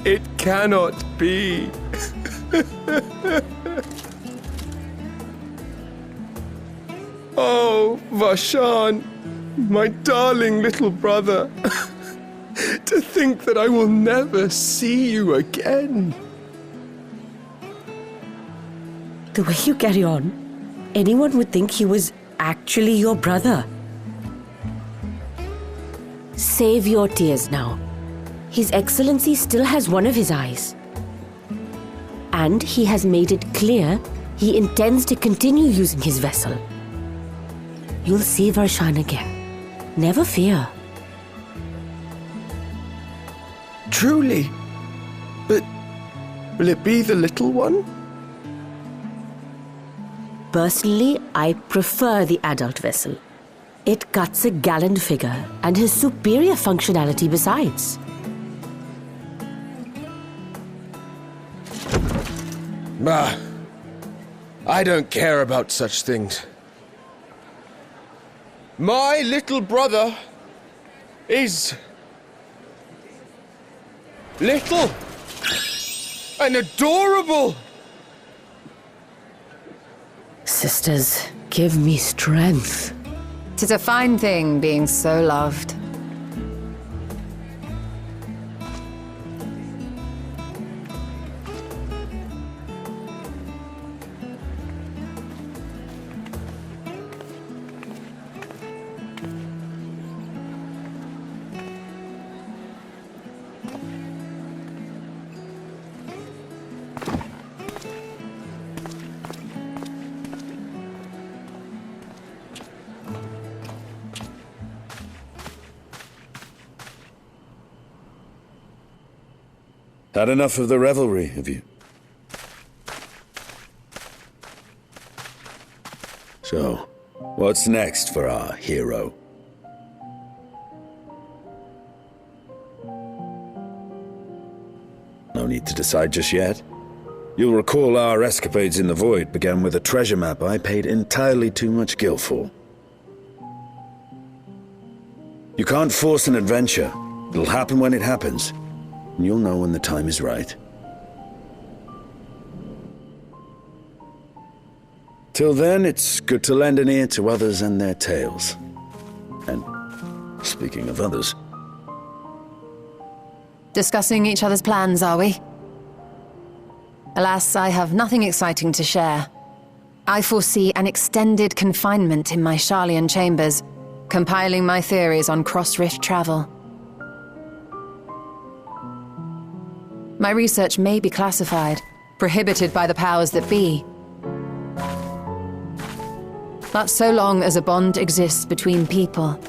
It cannot be. Oh, Vashan, my darling little brother. To think that I will never see you again. The way you carry on, anyone would think he was actually your brother. Save your tears now. His Excellency still has one of his eyes. And he has made it clear he intends to continue using his vessel. You'll see Varshan again. Never fear. Truly? But will it be the little one? Personally, I prefer the adult vessel. It cuts a gallant figure and has superior functionality besides. Bah, I don't care about such things. My little brother is little and adorable. Sisters, give me strength. 'Tis a fine thing being so loved. Had enough of the revelry, have you? So, what's next for our hero? No need to decide just yet. You'll recall our escapades in the Void began with a treasure map I paid entirely too much gil for. You can't force an adventure. It'll happen when it happens. And you'll know when the time is right. Till then, it's good to lend an ear to others and their tales. And speaking of others... Discussing each other's plans, are we? Alas, I have nothing exciting to share. I foresee an extended confinement in my Sharlayan chambers, compiling my theories on cross-rift travel. My research may be classified, prohibited by the powers that be. But so long as a bond exists between people,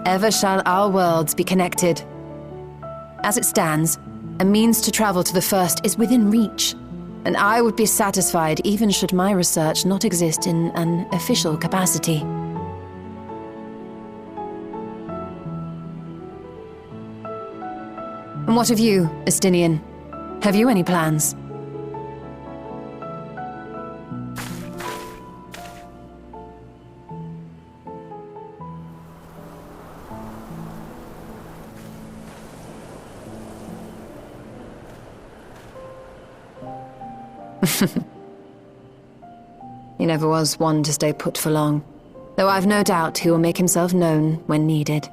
ever shall our worlds be connected. As it stands, a means to travel to the First is within reach, and I would be satisfied even should my research not exist in an official capacity. And what of you, Estinian? Have you any plans? He never was one to stay put for long, though I've no doubt he will make himself known when needed.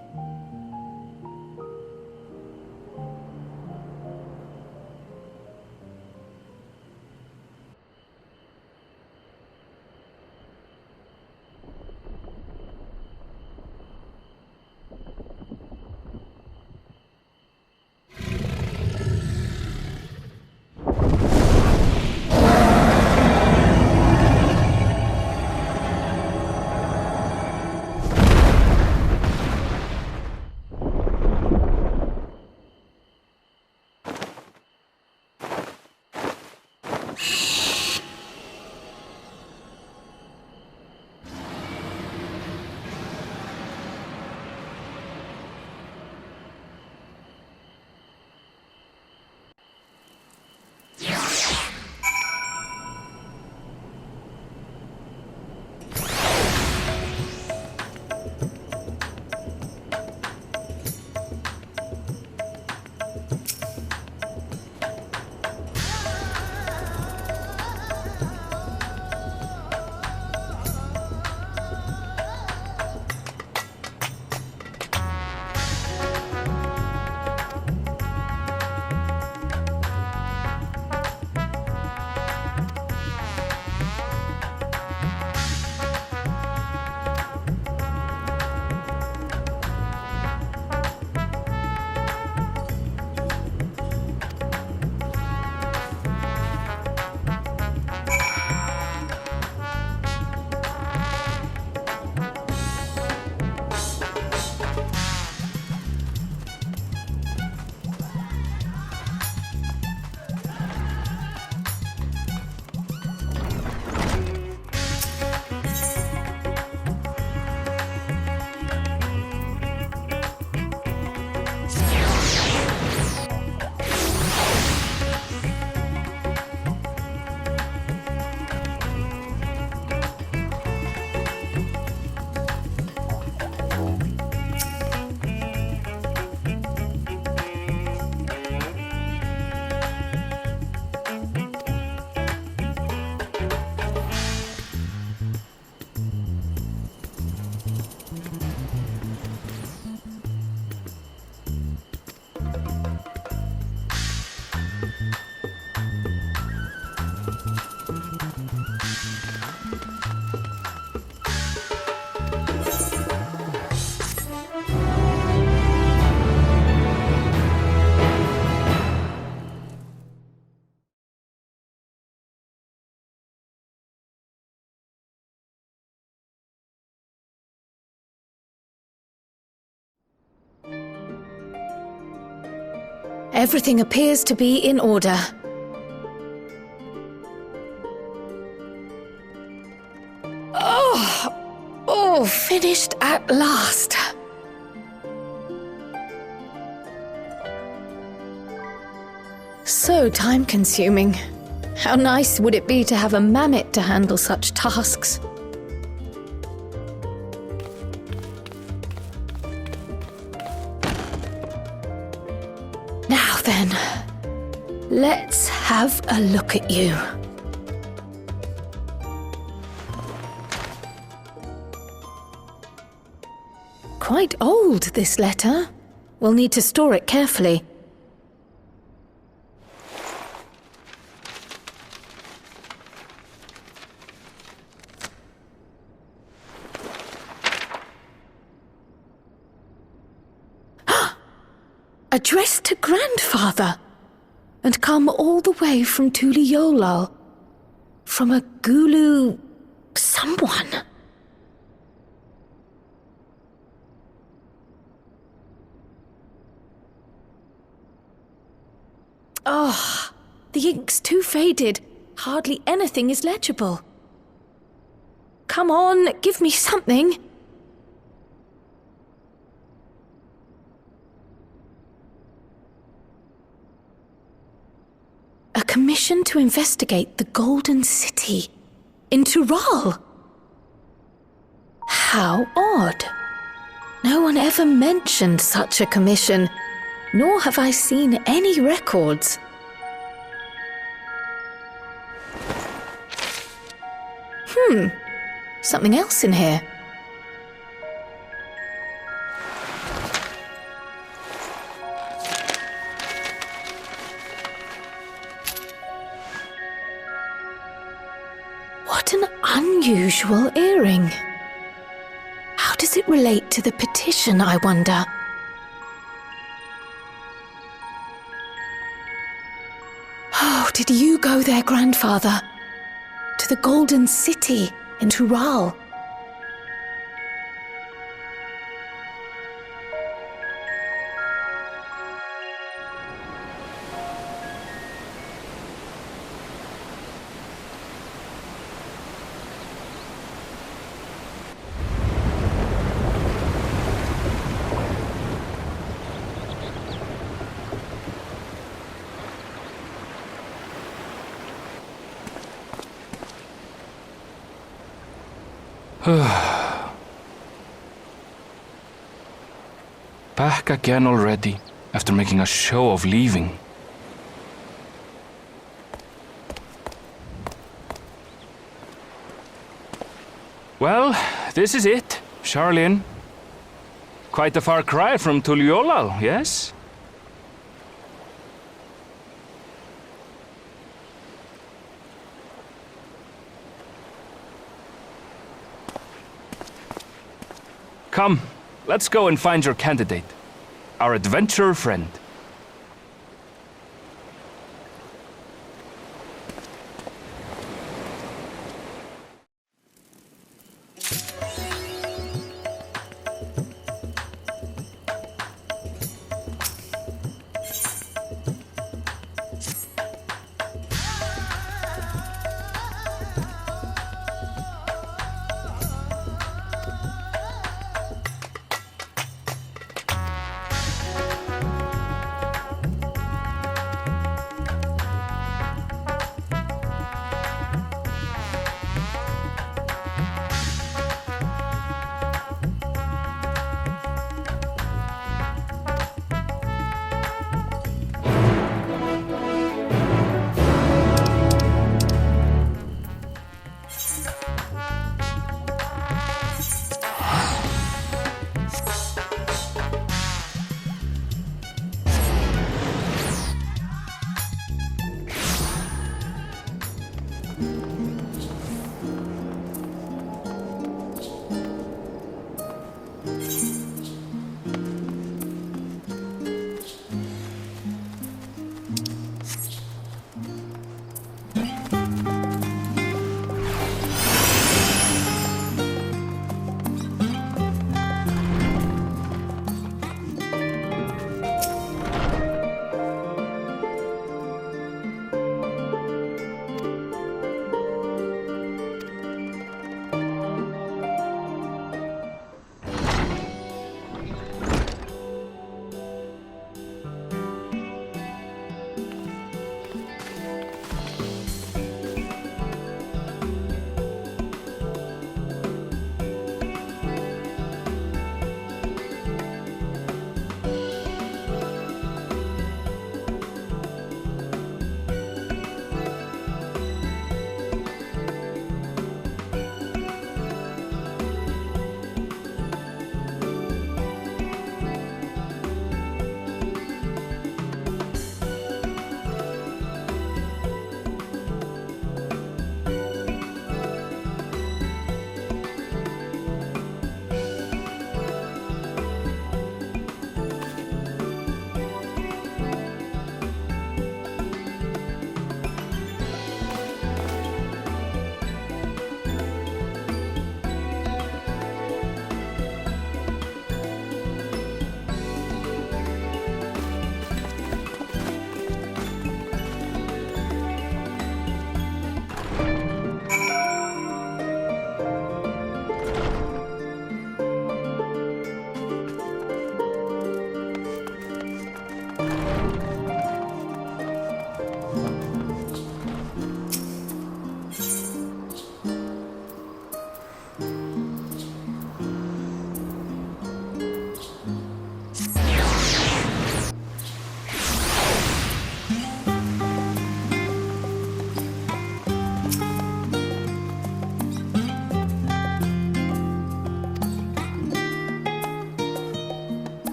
Everything appears to be in order. Oh, finished at last. So time-consuming. How nice would it be to have a mammoth to handle such tasks? Now then, let's have a look at you. Quite old, this letter. We'll need to store it carefully. Addressed to Grandfather, and come all the way from Tuliolal, from a Gulu someone. Oh, the ink's too faded. Hardly anything is legible. Come on, give me something. A commission to investigate the Golden City in Tural. How odd. No one ever mentioned such a commission, nor have I seen any records. Something else in here. What an unusual earring. How does it relate to the petition, I wonder? Oh, did you go there, Grandfather? To the Golden City in Tural? Back again already, after making a show of leaving. Well, this is it, Charlene. Quite a far cry from Tuliolal, yes? Come, let's go and find your candidate, our adventurer friend.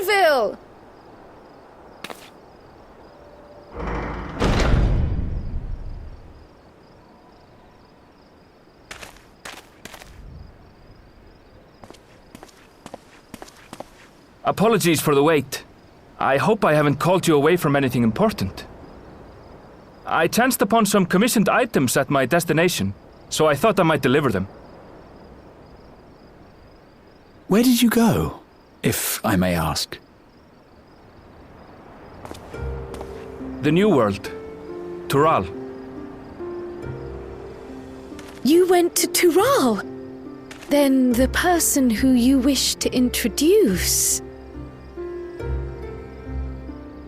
Anvil! Apologies for the wait. I hope I haven't called you away from anything important. I chanced upon some commissioned items at my destination, so I thought I might deliver them. Where did you go, if I may ask? The New World. Tural. You went to Tural? Then the person who you wish to introduce...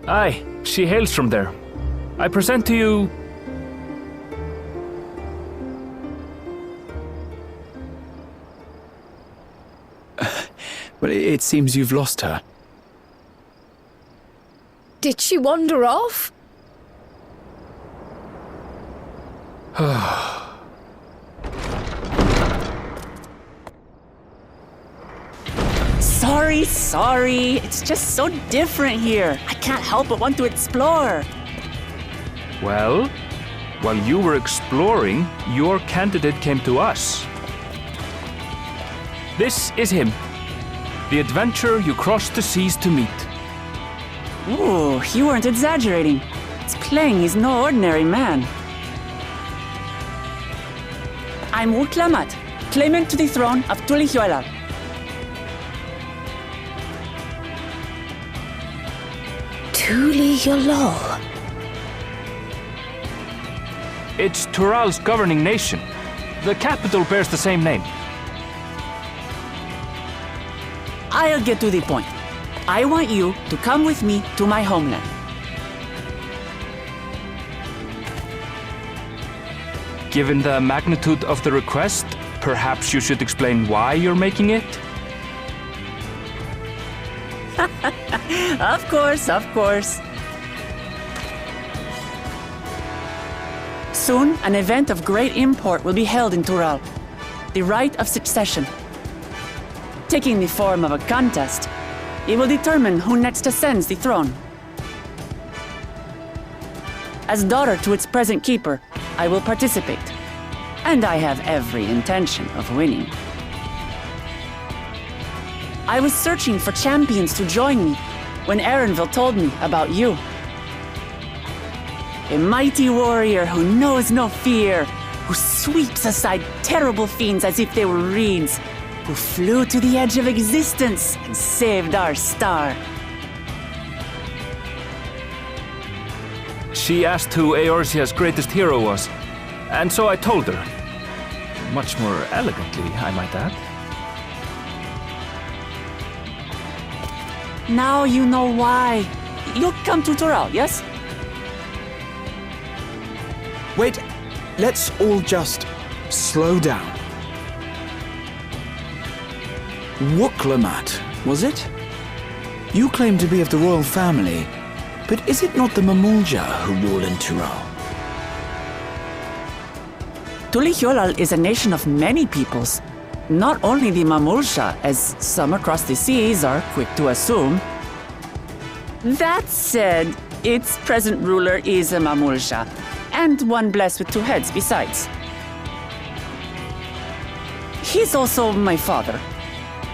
Aye, she hails from there. I present to you... Well, it seems you've lost her. Did she wander off? Sorry. It's just so different here. I can't help but want to explore. Well, while you were exploring, your candidate came to us. This is him. The adventurer you crossed the seas to meet. Ooh, you weren't exaggerating. It's plain he's no ordinary man. I'm Uklamat, claimant to the throne of Tulihuela. Tulihuela. It's Tural's governing nation. The capital bears the same name. I'll get to the point. I want you to come with me to my homeland. Given the magnitude of the request, perhaps you should explain why you're making it? Of course. Soon, an event of great import will be held in Tural. The Right of Succession. Taking the form of a contest, it will determine who next ascends the throne. As daughter to its present keeper, I will participate. And I have every intention of winning. I was searching for champions to join me when Erenville told me about you. A mighty warrior who knows no fear, who sweeps aside terrible fiends as if they were reeds, who flew to the edge of existence and saved our star. She asked who Eorzea's greatest hero was, and so I told her. Much more elegantly, I might add. Now you know why. You'll come to Tural, yes? Wait, let's all just slow down. Wuklamat, was it? You claim to be of the royal family, but is it not the Mamulja who rule in Tural? Tulihuela is a nation of many peoples. Not only the Mamulja, as some across the seas are quick to assume. That said, its present ruler is a Mamulja, and one blessed with two heads besides. He's also my father.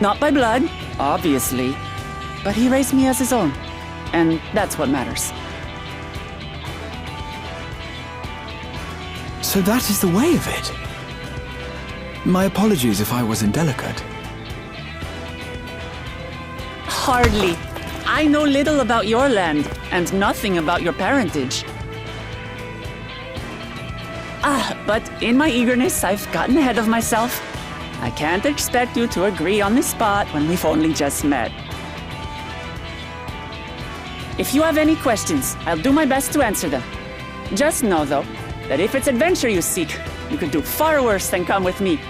Not by blood, obviously, but he raised me as his own, and that's what matters. So that is the way of it. My apologies if I was indelicate. Hardly. I know little about your land, and nothing about your parentage. But in my eagerness, I've gotten ahead of myself. I can't expect you to agree on the spot when we've only just met. If you have any questions, I'll do my best to answer them. Just know, though, that if it's adventure you seek, you could do far worse than come with me.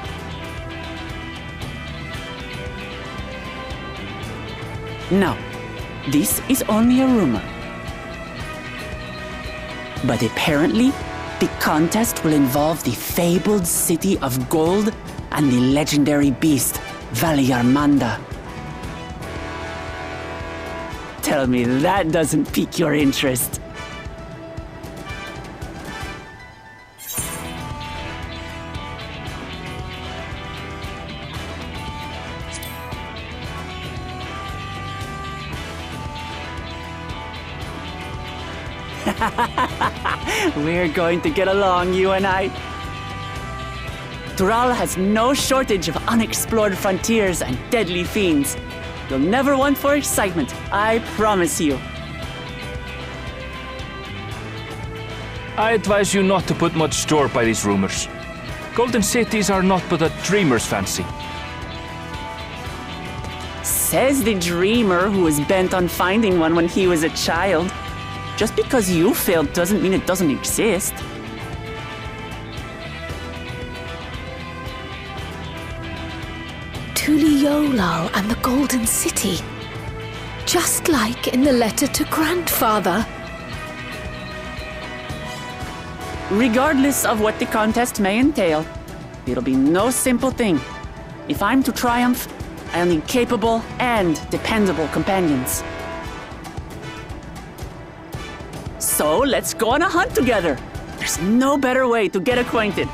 Now, this is only a rumor. But apparently, the contest will involve the fabled city of gold and the legendary beast, Valyarmanda. Tell me that doesn't pique your interest. We're going to get along, you and I. Tural has no shortage of unexplored frontiers and deadly fiends. You'll never want for excitement, I promise you. I advise you not to put much store by these rumors. Golden cities are not but a dreamer's fancy. Says the dreamer who was bent on finding one when he was a child. Just because you failed doesn't mean it doesn't exist. Tuliolal and the Golden City. Just like in the letter to Grandfather. Regardless of what the contest may entail, it'll be no simple thing. If I'm to triumph, I'll need capable and dependable companions. So let's go on a hunt together. There's no better way to get acquainted.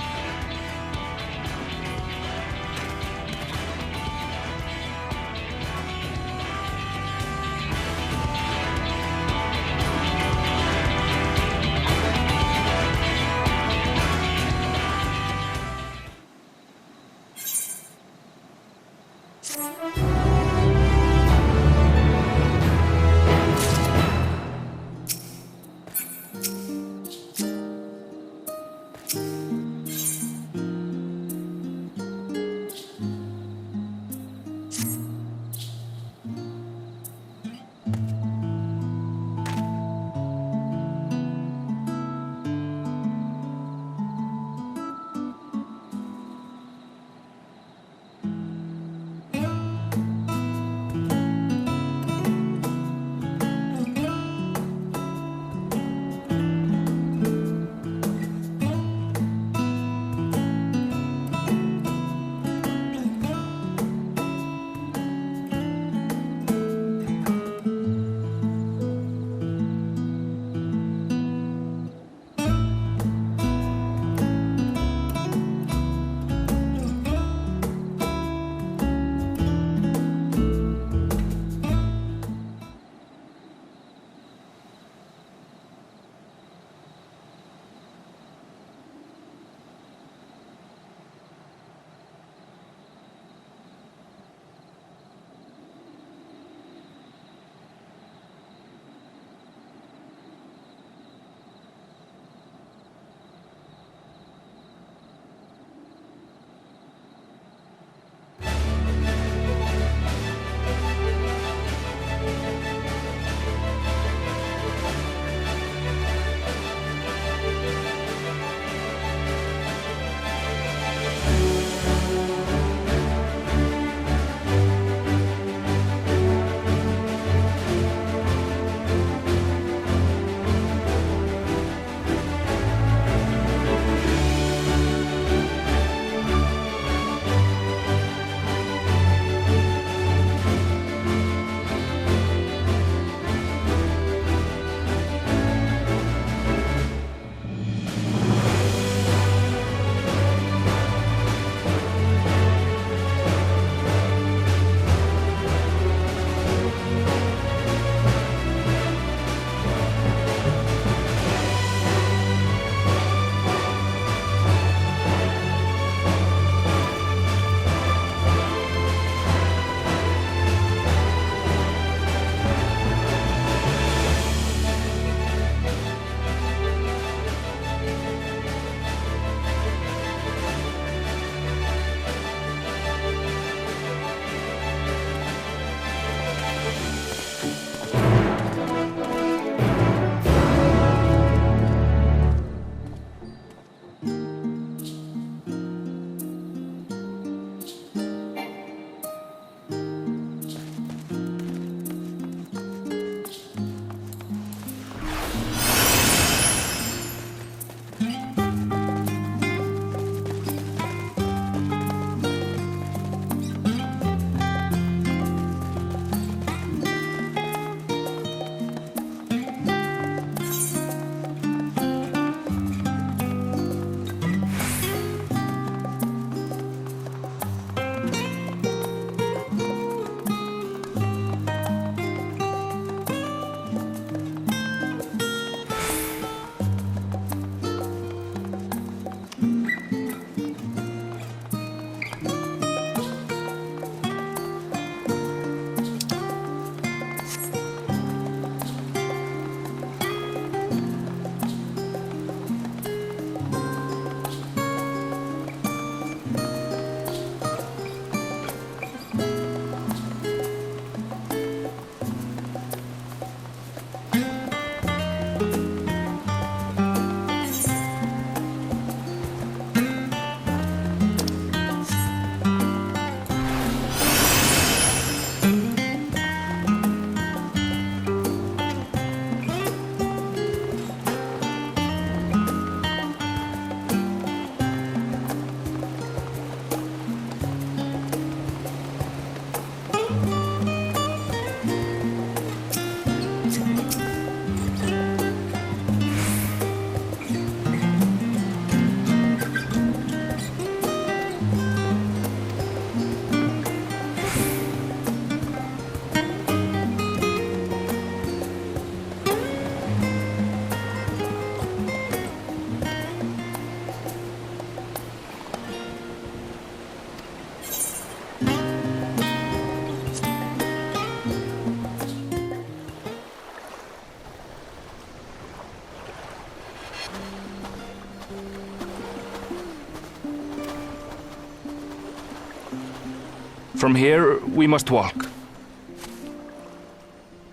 From here, we must walk.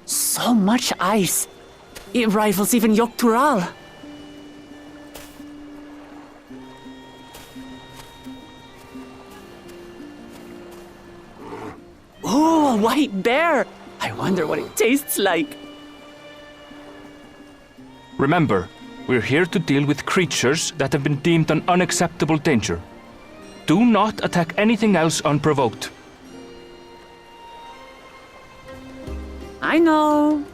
So much ice. It rivals even Yogg-Tural. Oh, a white bear! I wonder what it tastes like. Remember, we're here to deal with creatures that have been deemed an unacceptable danger. Do not attack anything else unprovoked. I know.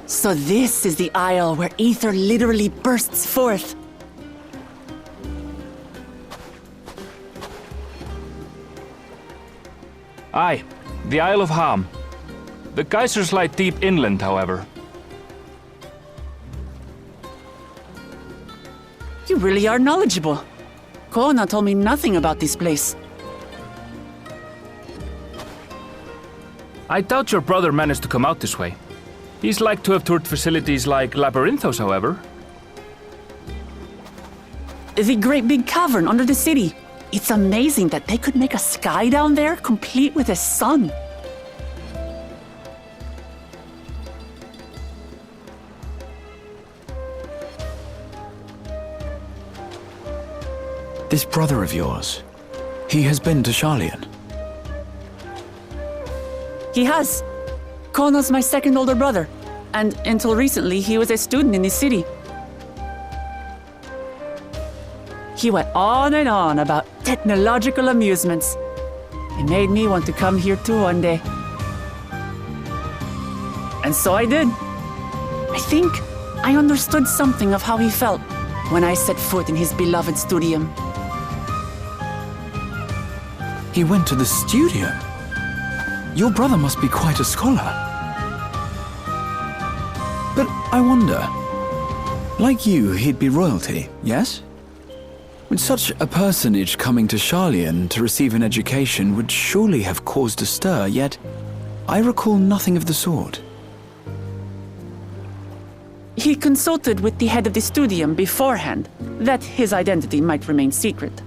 So this is the isle where ether literally bursts forth. Aye, the Isle of Ham. The geysers lie deep inland, however. You really are knowledgeable. Kona told me nothing about this place. I doubt your brother managed to come out this way. He's like to have toured facilities like Labyrinthos, however. The great big cavern under the city. It's amazing that they could make a sky down there complete with a sun. This brother of yours, he has been to Sharlayan. He has. Kona's my second older brother, and until recently he was a student in this city. He went on and on about technological amusements. It made me want to come here too one day. And so I did. I think I understood something of how he felt when I set foot in his beloved studium. He went to the studio? Your brother must be quite a scholar. But I wonder, like you, he'd be royalty, yes? With such a personage coming to Sharlayan to receive an education would surely have caused a stir, yet I recall nothing of the sort. He consulted with the head of the studium beforehand, that his identity might remain secret.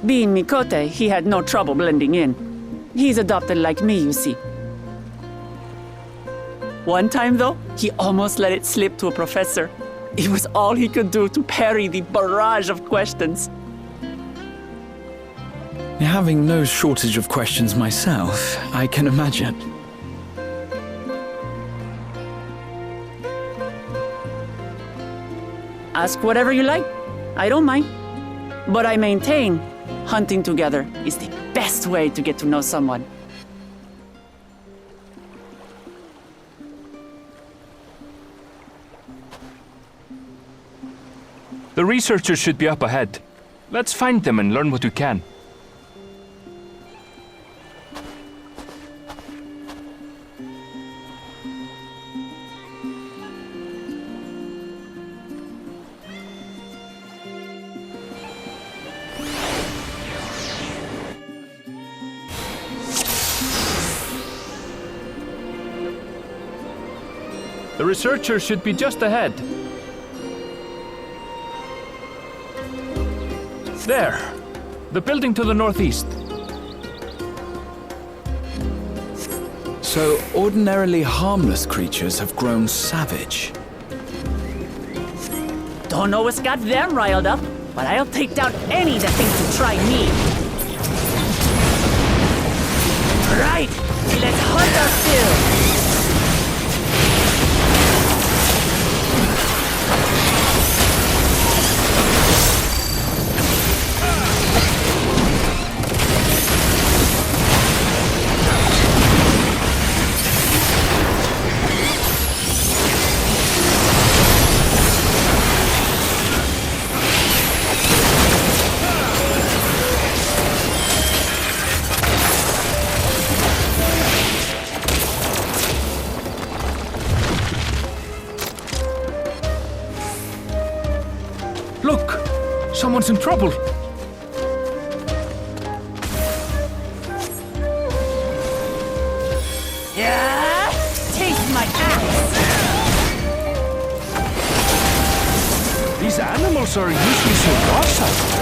Being Mikote, he had no trouble blending in. He's adopted like me, you see. One time, though, he almost let it slip to a professor. It was all he could do to parry the barrage of questions. Having no shortage of questions myself, I can imagine. Ask whatever you like. I don't mind. But I maintain, hunting together is the best way to get to know someone. The researchers should be up ahead. Let's find them and learn what we can. The researchers should be just ahead. There! The building to the northeast. So ordinarily harmless creatures have grown savage. Don't know what's got them riled up, but I'll take down any that thinks to try me. Right! Let's hunt our fill! Look! Someone's in trouble! Yeah! Taste my axe! These animals are usually so docile.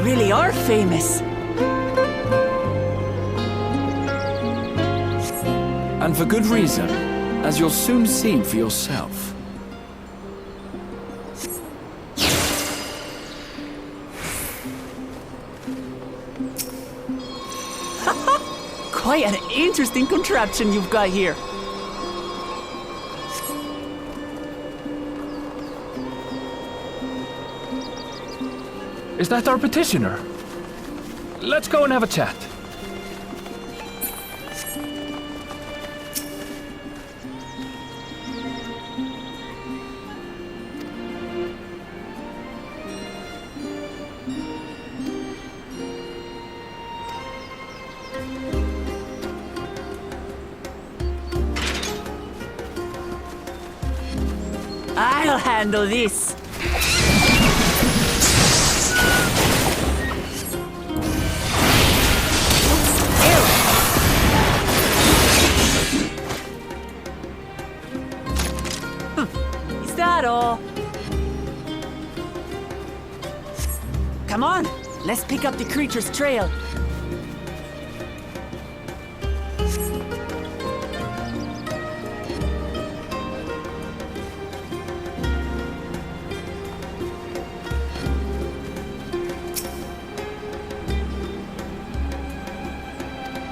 Really are famous. And for good reason, as you'll soon see for yourself. Quite an interesting contraption you've got here. Is that our petitioner? Let's go and have a chat. I'll handle this. Is that all? Come on, let's pick up the creature's trail.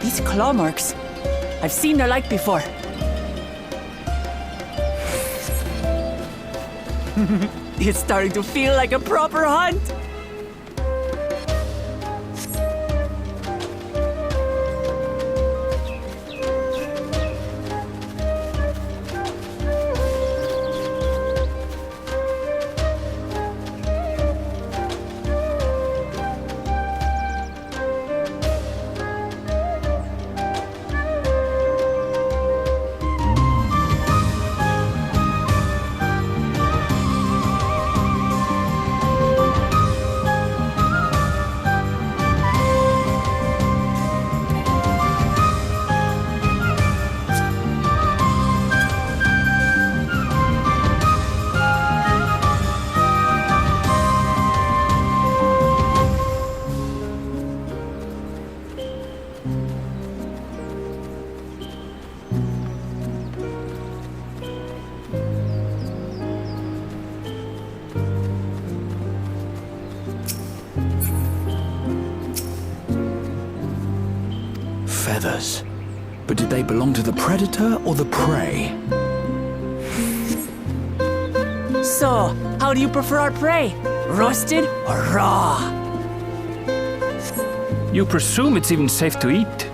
These claw marks. I've seen their like before. It's starting to feel like a proper hunt. Feathers. But did they belong to the predator or the prey? So, how do you prefer our prey? Roasted or raw? You presume it's even safe to eat?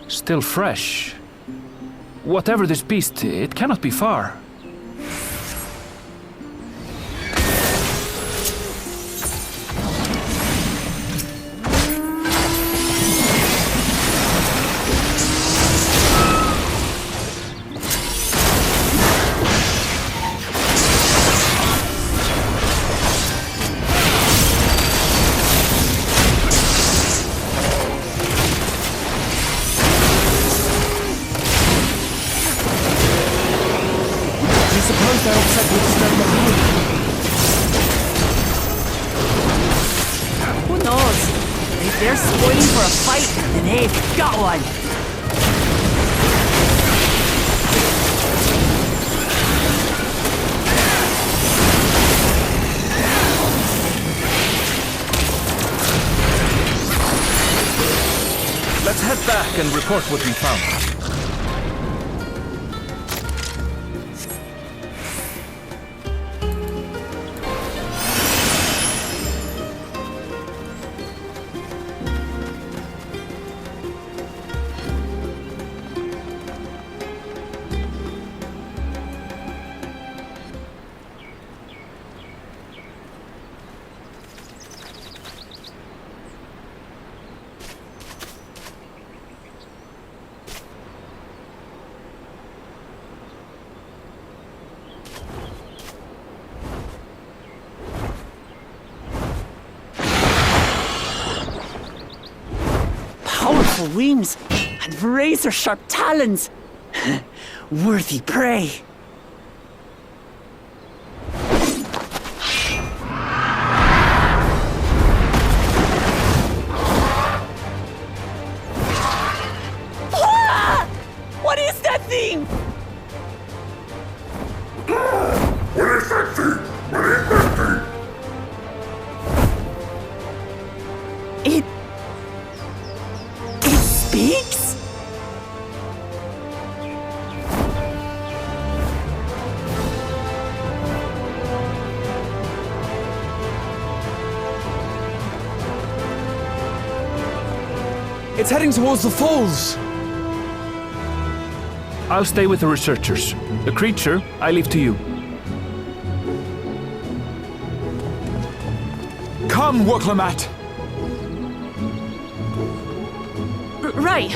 Still fresh. Whatever this beast, it cannot be far. Waiting for a fight, and they've got one. Let's head back and report what we found. Powerful wings and razor-sharp talons. Worthy prey. Ah! What is that thing? What is that thing? What is that thing? It speaks? It's heading towards the falls! I'll stay with the researchers. The creature, I leave to you. Come, Waklamat! Right.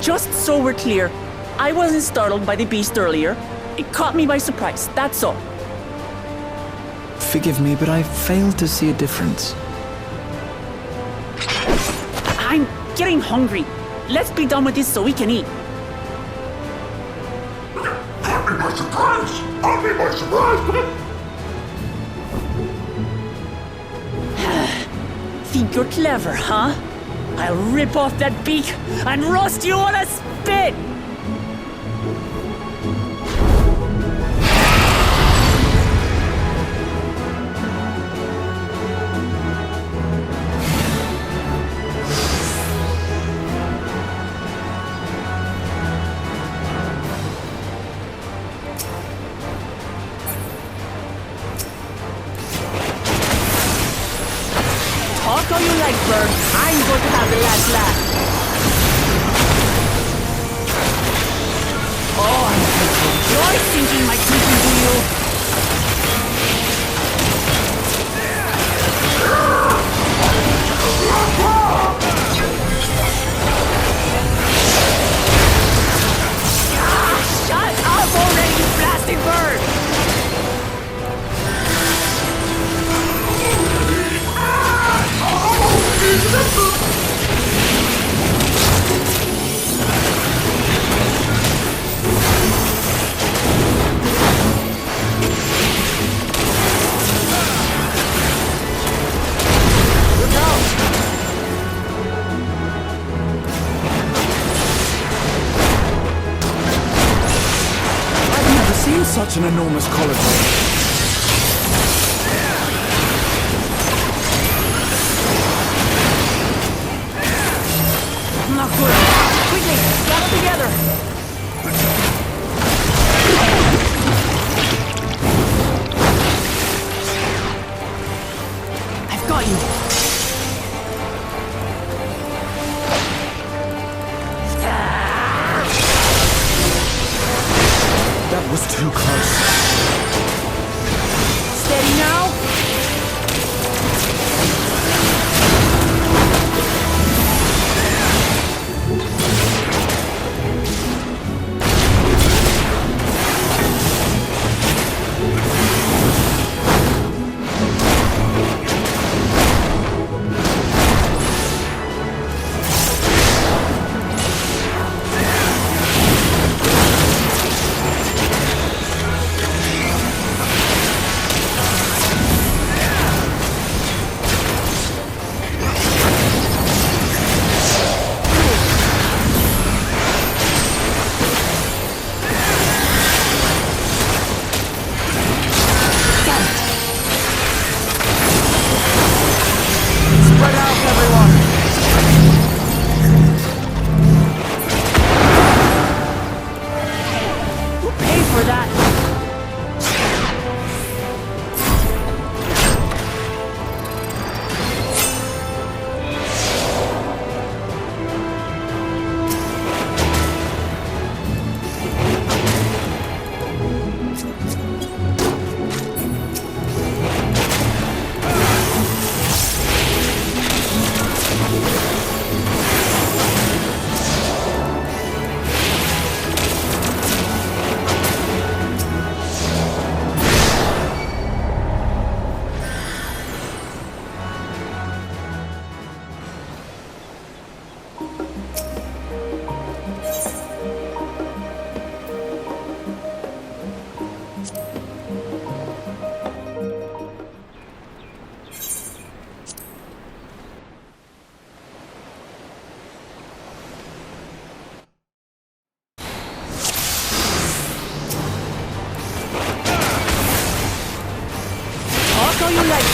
Just so we're clear, I wasn't startled by the beast earlier. It caught me by surprise, that's all. Forgive me, but I failed to see a difference. I'm getting hungry. Let's be done with this so we can eat. Caught me by surprise! Caught me by surprise! Think you're clever, huh? I'll rip off that beak and roast you on a spit! Talk all you like, bird. I'm going to have the last laugh. Oh, I'm going to enjoy sinking my teeth into you. Ah, shut up already, you blasted bird! I've never seen such an enormous colony. Not good. Quickly, gather together. I've got you. That was too close. Steady now.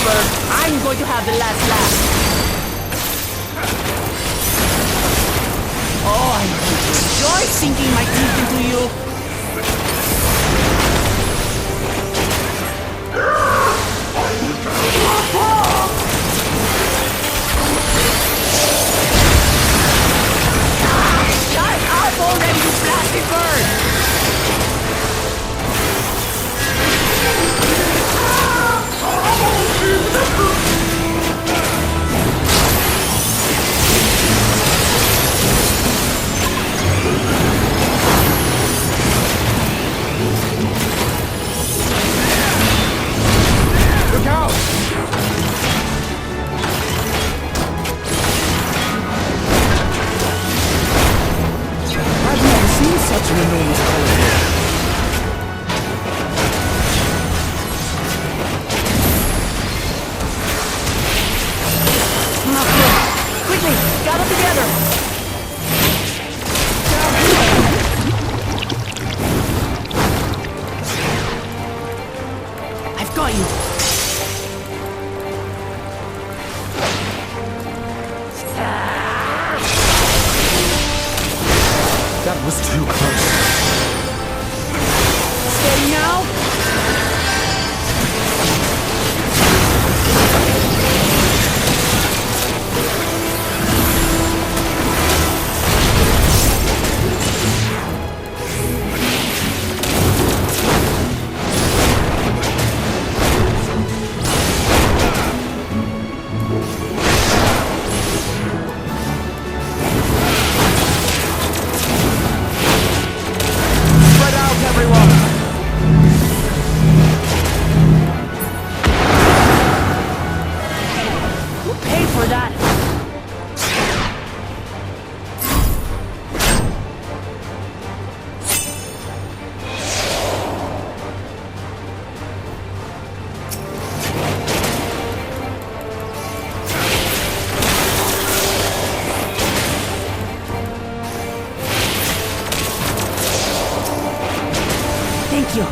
bird. I'm going to have the last laugh. Oh, I'm going to enjoy sinking my teeth into you. Shut up already, you blasted bird! Look out! I've never seen such an enormous colony. Quickly, gather together! I've got you! That was too close. Steady now! Spread out, everyone! Who paid for that? Thank you.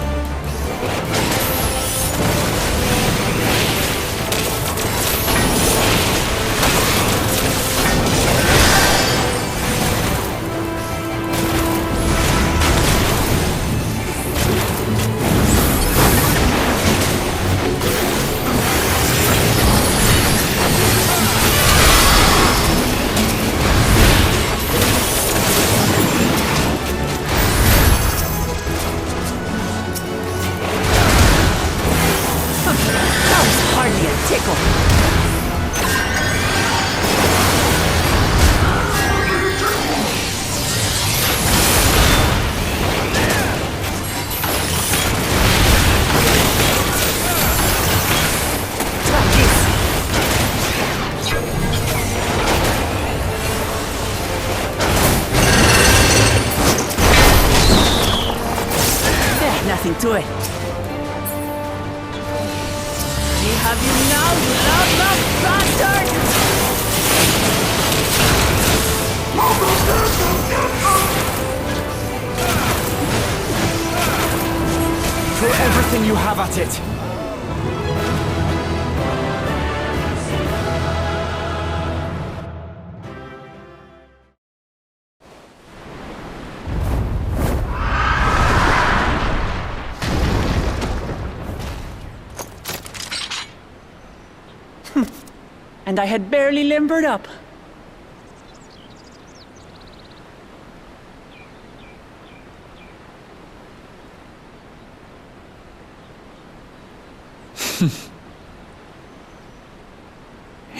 That was hardly a tickle. Try this. Nothing to it. We have you now, you loudmouth bastard! Throw everything you have at it. And I had barely limbered up.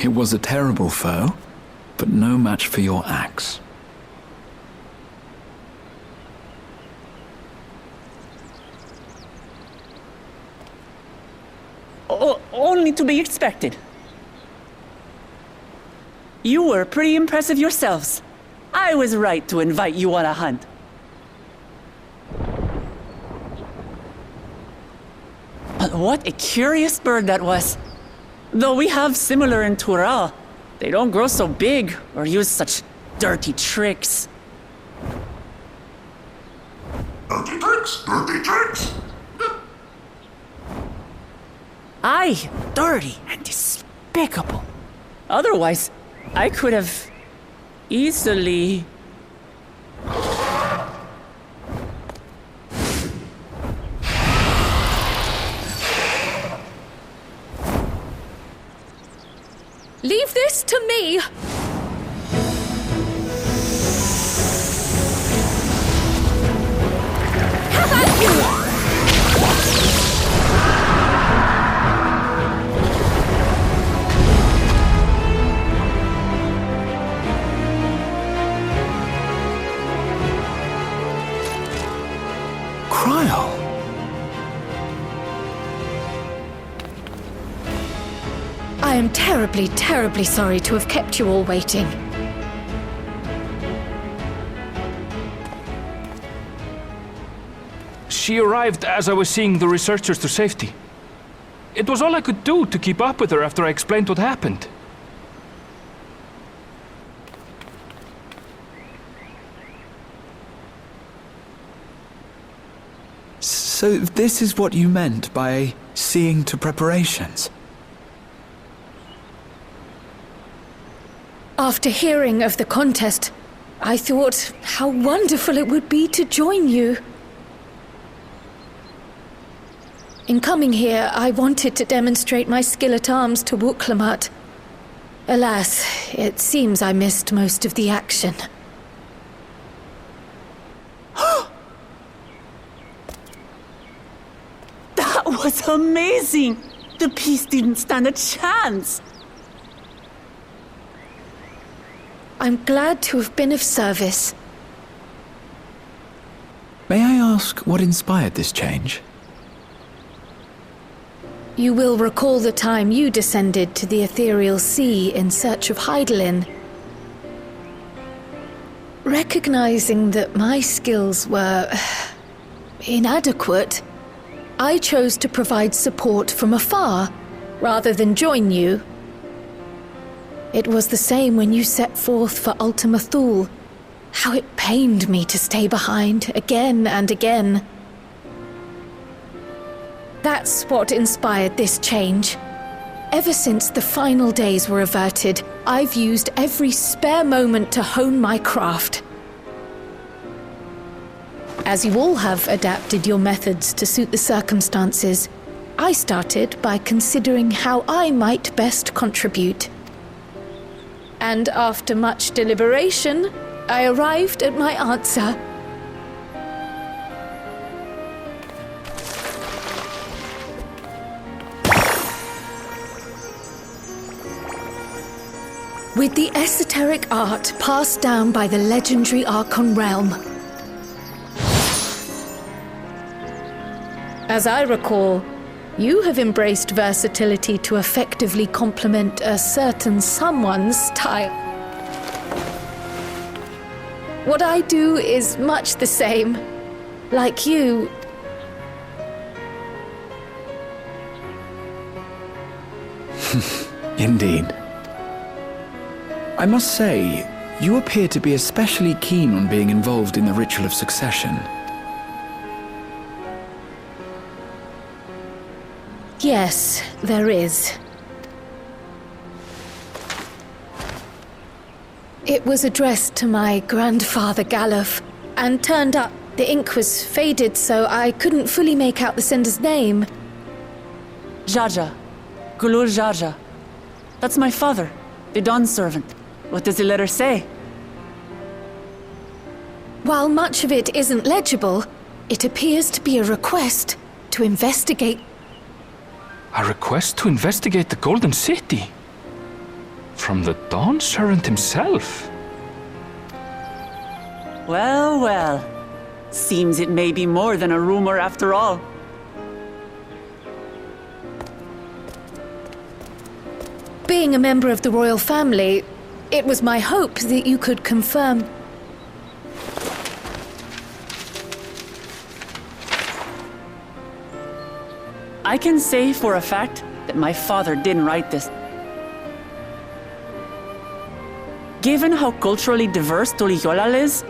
It was a terrible foe, but no match for your axe. Only to be expected. You were pretty impressive yourselves. I was right to invite you on a hunt. But what a curious bird that was. Though we have similar in Tural, they don't grow so big or use such dirty tricks. Dirty tricks, dirty tricks. Aye, dirty and despicable. Otherwise, I could have easily... Leave this to me! Have at you! Cryle! I am terribly, terribly sorry to have kept you all waiting. She arrived as I was seeing the researchers to safety. It was all I could do to keep up with her after I explained what happened. So this is what you meant by seeing to preparations? After hearing of the contest, I thought how wonderful it would be to join you. In coming here, I wanted to demonstrate my skill at arms to Wuklamut. Alas, it seems I missed most of the action. That was amazing! The piece didn't stand a chance! I'm glad to have been of service. May I ask what inspired this change? You will recall the time you descended to the ethereal sea in search of Hydaelyn. Recognizing that my skills were inadequate, I chose to provide support from afar, rather than join you. It was the same when you set forth for Ultima Thule. How it pained me to stay behind, again and again. That's what inspired this change. Ever since the final days were averted, I've used every spare moment to hone my craft. As you all have adapted your methods to suit the circumstances, I started by considering how I might best contribute. And after much deliberation, I arrived at my answer. With the esoteric art passed down by the legendary Archon realm. As I recall, you have embraced versatility to effectively complement a certain someone's style. What I do is much the same. Like you. Indeed. I must say, you appear to be especially keen on being involved in the ritual of succession. Yes, there is. It was addressed to my grandfather Galuf, and turned up. The ink was faded, so I couldn't fully make out the sender's name. Jaja. Gulul Jaja. That's my father, the Dawn servant. What does the letter say? While much of it isn't legible, it appears to be a request to investigate. A request to investigate the Golden City? From the Dawn servant himself? Well, well. Seems it may be more than a rumor after all. Being a member of the royal family, it was my hope that you could confirm. I can say for a fact that my father didn't write this. Given how culturally diverse Tuliyollal is,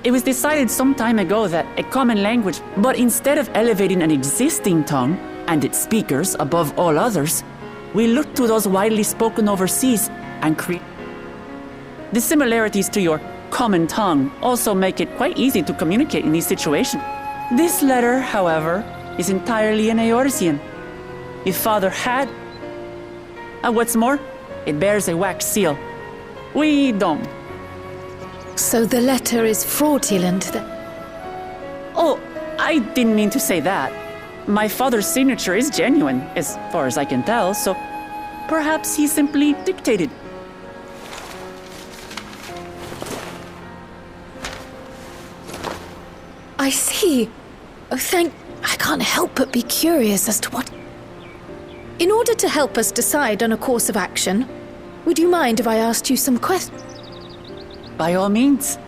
it was decided some time ago that a common language, but instead of elevating an existing tongue, and its speakers above all others, we look to those widely spoken overseas and create. The similarities to your common tongue also make it quite easy to communicate in these situations. This letter, however, is entirely in Eorzean. If Father had... And what's more, it bears a wax seal. We don't. So the letter is fraudulent then? Oh, I didn't mean to say that. My father's signature is genuine, as far as I can tell, so perhaps he simply dictated. I see. Oh, I can't help but be curious as to what... In order to help us decide on a course of action, would you mind if I asked you some questions? By all means.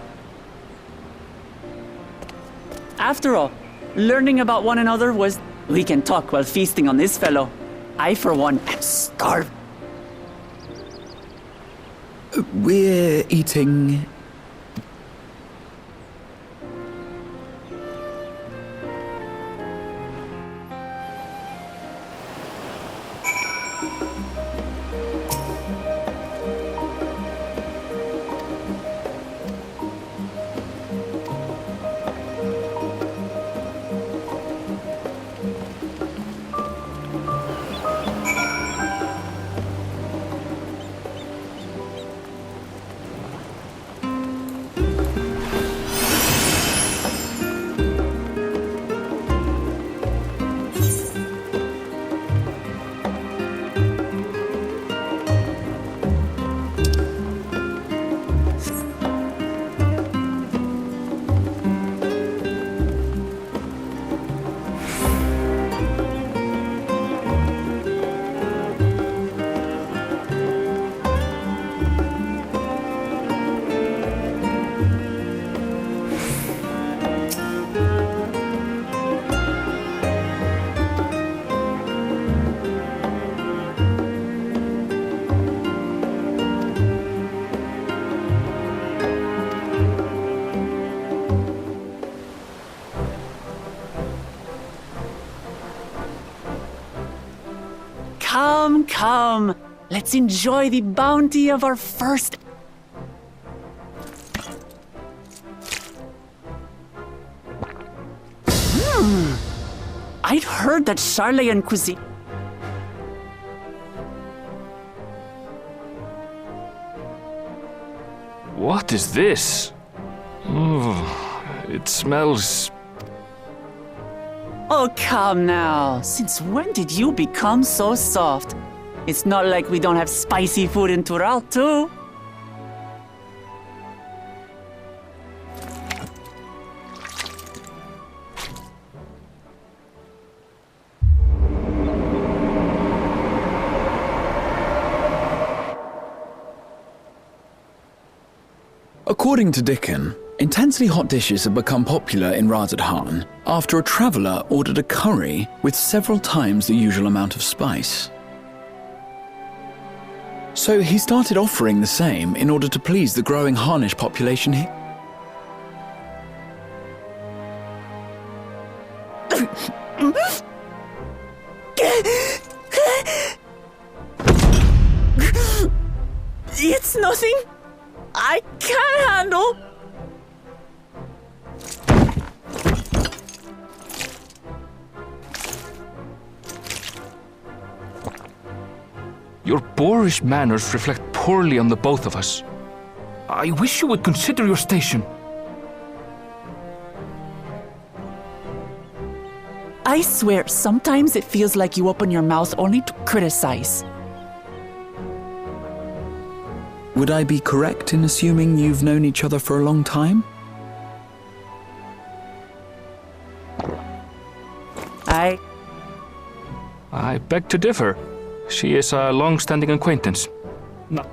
After all, learning about one another was... We can talk while feasting on this fellow. I, for one, am starved. We're eating... Come, let's enjoy the bounty of our first... I'd heard that Charlayan cuisine... What is this? It smells... Oh, come now. Since when did you become so soft? It's not like we don't have spicy food in Tural, too. According to Dickon, intensely hot dishes have become popular in Razadhan after a traveller ordered a curry with several times the usual amount of spice. So he started offering the same in order to please the growing Harnish population here. It's nothing I can't handle. Your boorish manners reflect poorly on the both of us. I wish you would consider your station. I swear, sometimes it feels like you open your mouth only to criticize. Would I be correct in assuming you've known each other for a long time? I beg to differ. She is a long-standing acquaintance. No.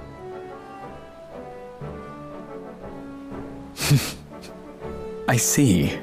I see.